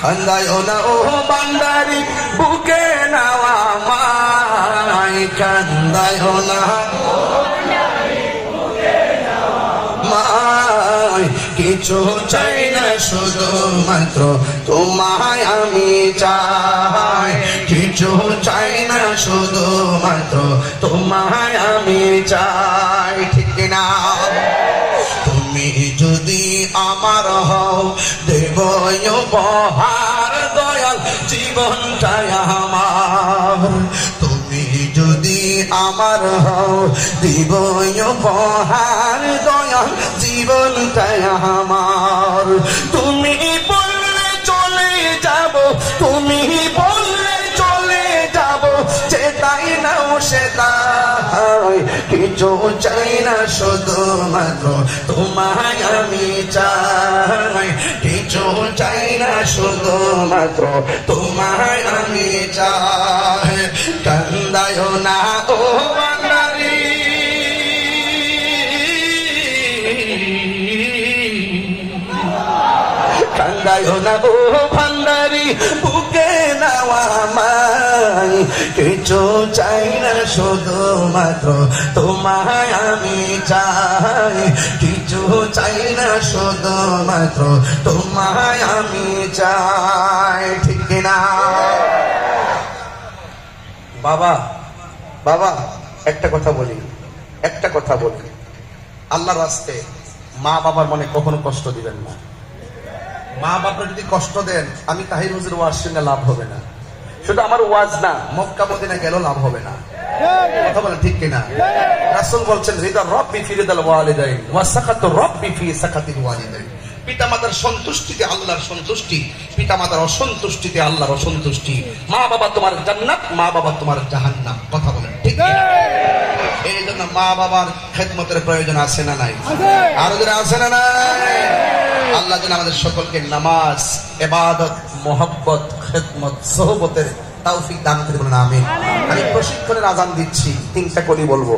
কান্দায়ও না ও বান্দারি বুকে নাওয়া মাই, কান্দায়ও না মাই, কিছু চাই না শুধু মাত্র তোমায় আমি চাই, কিছু চাই না শুধু মাত্র তোমায় আমি চাই, ঠিক না? তুমি যদি আমার হও দেব উপহার দয়াল জীবনটাই আমার, তুমি যদি আমার হও দিব উপহার দয়াল জীবনটাই আমার। তুমি বললে চলে যাব, তুমি বললে চলে যাব, যেটাই নাও সেটাই, কিছু চাই না শুধু মাত্র তোমায় আমি চাই, কিছু চাই না শুধু মাত্র তোমায় আমি চাই। কান্দায়ও না ও বান্দারি, কান্দায়ও না ও ভান্ডারি বুকে নাওয়া মাই, কিছু চাই না শুধু মাত্র তোমায় আমি চাই, কিছু চাই না শুধু মাত্র তোমায় আমি চাই, ঠিক না? বাবা বাবা একটা কথা বলি, একটা কথা বলি, আল্লাহর রাস্তায় মা বাবার মনে কখনো কষ্ট দিবেন না। মা বাবা যদি কষ্ট দেন, আমি তাহির হুজুর ওয়াজ শুনে লাভ হবে না, শুধু আমার ওয়াজ না মক্কা মদিনা গেলেও লাভ হবে না, কথা বলেন ঠিক কিনা? রাসূল বলছেন রিদা রাব্বি ফি রিদাল ওয়ালিদাইন ওয়া সাকাতু রাব্বি ফি সাকাতিল ওয়ালিদাইন, পিতামাতার সন্তুষ্টিতে আল্লাহর সন্তুষ্টি, পিতামাতার অসন্তুষ্টিতে আল্লাহর অসন্তুষ্টি। মা বাবা তোমার জান্নাত, মা বাবা তোমার জাহান্নাম, কথা বলেন ঠিক কিনা? এই জন্য মা বাবার খেদমতের প্রয়োজন আছে না নাই? আরো যারা আছে না নাই? আল্লাহ যেন আমাদের সকলকে নামাজ, ইবাদত, মোহাব্বত, খেদমত, সোহবতের তৌফিক দান করে বলেন আমিন। আমি প্রশিক্ষণের আযান দিচ্ছি, 3টা কলি বলবো।